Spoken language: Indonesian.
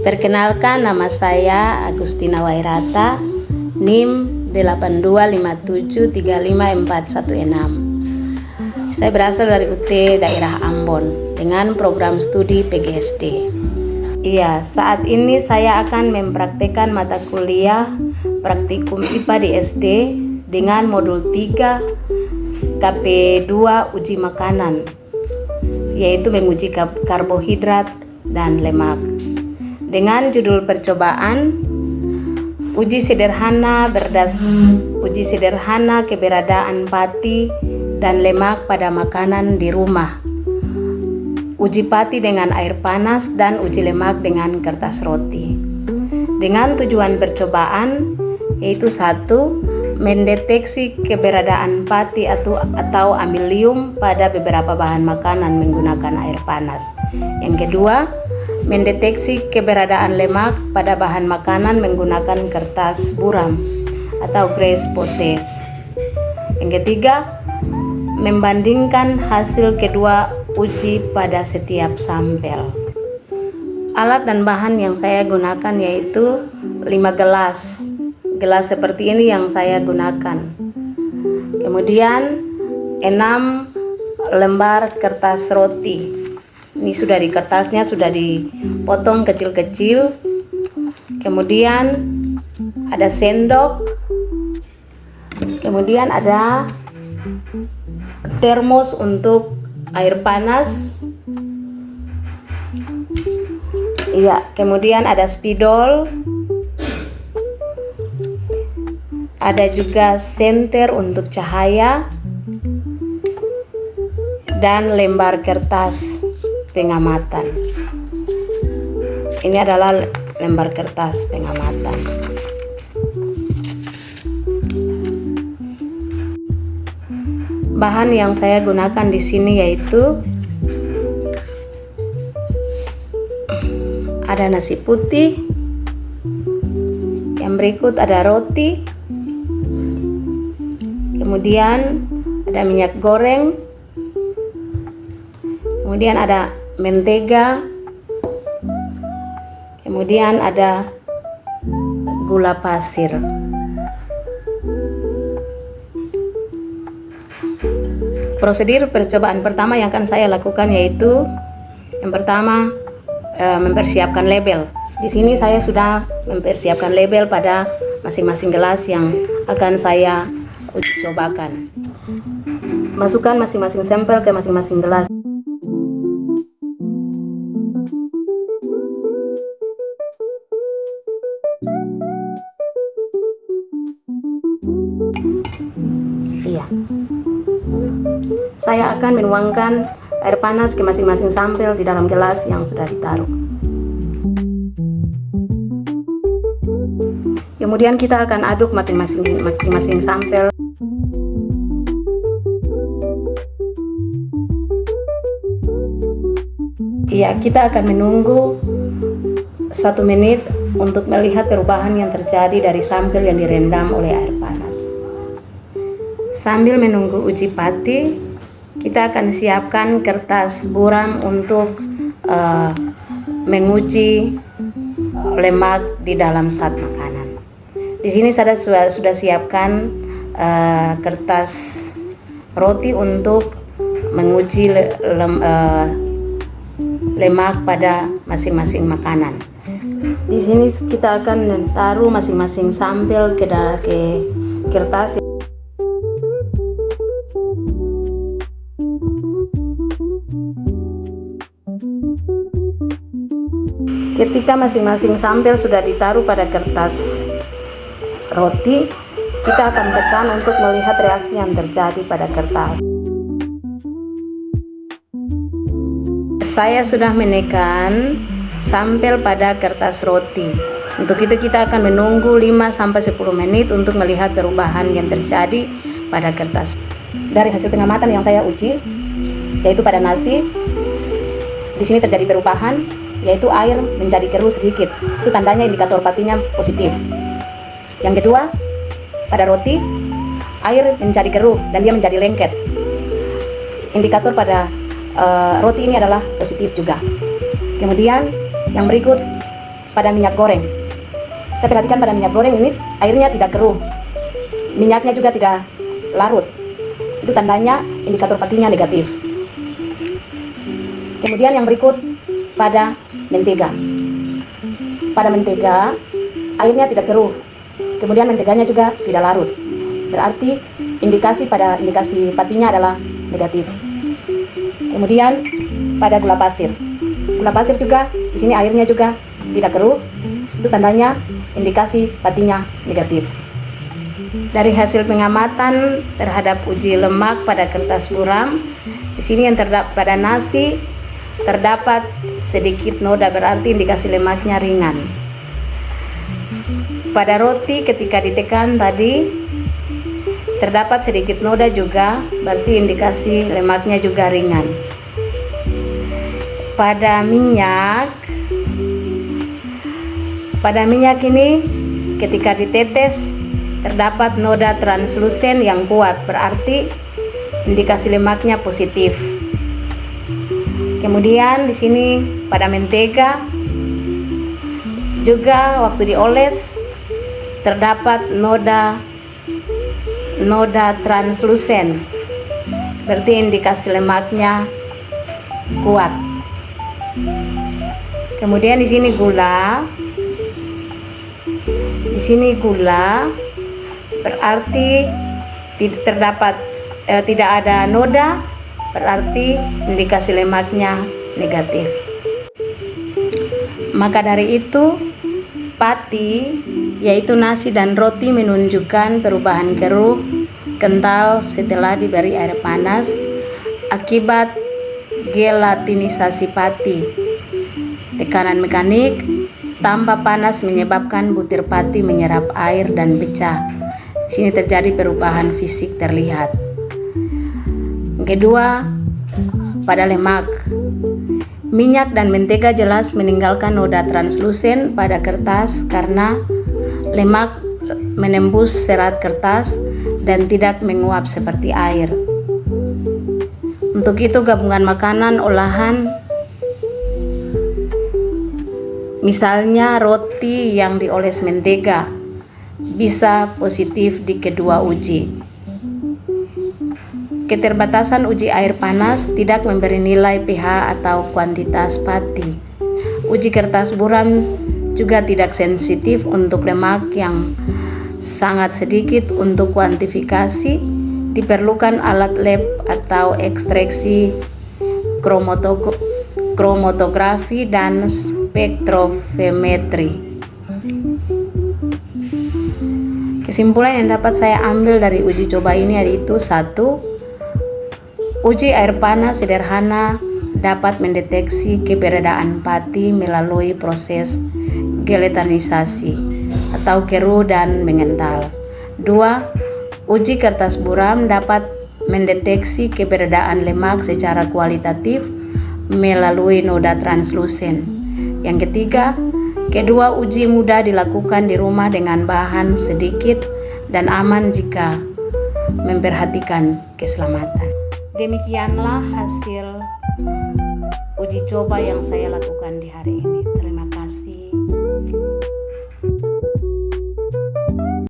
Perkenalkan, nama saya Agustina Wairata, NIM 8257354116. Saya berasal dari UT daerah Ambon dengan program studi PGSD. Iya, saat ini saya akan mempraktekkan mata kuliah praktikum IPA di SD dengan modul 3 KP2 uji makanan, yaitu menguji karbohidrat dan lemak. Dengan judul percobaan uji sederhana keberadaan pati dan lemak pada makanan di rumah, uji pati dengan air panas, dan uji lemak dengan kertas roti. Dengan tujuan percobaan yaitu 1. Mendeteksi keberadaan pati atau amilium pada beberapa bahan makanan menggunakan air panas. Yang kedua, mendeteksi keberadaan lemak pada bahan makanan menggunakan kertas buram atau Grace Potes. Yang ketiga, membandingkan hasil kedua uji pada setiap sampel. Alat dan bahan yang saya gunakan yaitu 5 gelas. Gelas seperti ini yang saya gunakan. Kemudian 6 lembar kertas roti. Ini sudah di kertasnya sudah dipotong kecil-kecil. Kemudian ada sendok. Kemudian ada termos untuk air panas. Iya, kemudian ada spidol. Ada juga senter untuk cahaya dan lembar kertas pengamatan. Ini adalah lembar kertas pengamatan. Bahan yang saya gunakan di sini yaitu ada nasi putih, yang berikut ada roti, kemudian ada minyak goreng, kemudian ada mentega, kemudian ada gula pasir. Prosedur percobaan pertama yang akan saya lakukan yaitu yang pertama mempersiapkan label. Di sini saya sudah mempersiapkan label pada masing-masing gelas yang akan saya uji cobakan. Masukkan masing-masing sampel ke masing-masing gelas. Iya. Saya akan menuangkan air panas ke masing-masing sampel di dalam gelas yang sudah ditaruh. Kemudian kita akan aduk masing-masing sampel. Iya, kita akan menunggu 1 menit untuk melihat perubahan yang terjadi dari sampel yang direndam oleh air panas. Sambil menunggu uji pati, kita akan siapkan kertas buram untuk menguji lemak di dalam zat makanan. Di sini saya sudah siapkan kertas roti untuk menguji lemak pada masing-masing makanan. Di sini kita akan taruh masing-masing sampel ke kertas. Ketika masing-masing sampel sudah ditaruh pada kertas roti, kita akan tekan untuk melihat reaksi yang terjadi pada kertas. Saya sudah menekan sampel pada kertas roti. Untuk itu kita akan menunggu 5-10 menit untuk melihat perubahan yang terjadi pada kertas. Dari hasil pengamatan yang saya uji, yaitu pada nasi, di sini terjadi perubahan, yaitu air menjadi keruh sedikit. Itu tandanya indikator patinya positif. Yang kedua, pada roti, air menjadi keruh dan dia menjadi lengket. Indikator pada roti ini adalah positif juga. Kemudian yang berikut, pada minyak goreng. Kita perhatikan pada minyak goreng ini airnya tidak keruh, minyaknya juga tidak larut. Itu tandanya indikator patinya negatif. Kemudian yang berikut pada mentega. Pada mentega airnya tidak keruh, kemudian menteganya juga tidak larut. Berarti indikasi patinya adalah negatif. Kemudian pada gula pasir. Gula pasir juga di sini airnya juga tidak keruh. Itu tandanya indikasi patinya negatif. Dari hasil pengamatan terhadap uji lemak pada kertas buram, di sini yang terdapat pada nasi terdapat sedikit noda, berarti indikasi lemaknya ringan. Pada roti ketika ditekan tadi terdapat sedikit noda juga, berarti indikasi lemaknya juga ringan. Pada minyak ini ketika ditetes terdapat noda translusen yang kuat, berarti indikasi lemaknya positif. Kemudian di sini pada mentega juga waktu dioles terdapat noda translusen, berarti indikasi lemaknya kuat. Kemudian di sini gula. Di sini gula berarti tidak ada noda, berarti indikasi lemaknya negatif. Maka dari itu pati, yaitu nasi dan roti, menunjukkan perubahan keruh kental setelah diberi air panas akibat gelatinisasi pati. Tekanan mekanik tambah panas menyebabkan butir pati menyerap air dan pecah. Di sini terjadi perubahan fisik terlihat. Kedua, pada lemak. Minyak dan mentega jelas meninggalkan noda translusen pada kertas karena lemak menembus serat kertas dan tidak menguap seperti air. Untuk itu gabungan makanan olahan, misalnya roti yang dioles mentega, bisa positif di kedua uji. Keterbatasan uji air panas tidak memberi nilai pH atau kuantitas pati. Uji kertas buram juga tidak sensitif untuk lemak yang sangat sedikit. Untuk kuantifikasi diperlukan alat lab atau ekstraksi kromatografi dan spektrometri. Kesimpulan yang dapat saya ambil dari uji coba ini yaitu: 1. Uji air panas sederhana dapat mendeteksi keberadaan pati melalui proses gelatinisasi atau keruh dan mengental. 2. Uji kertas buram dapat mendeteksi keberadaan lemak secara kualitatif melalui noda translusen. Yang ketiga, kedua uji mudah dilakukan di rumah dengan bahan sedikit dan aman jika memperhatikan keselamatan. Demikianlah hasil uji coba yang saya lakukan di hari ini.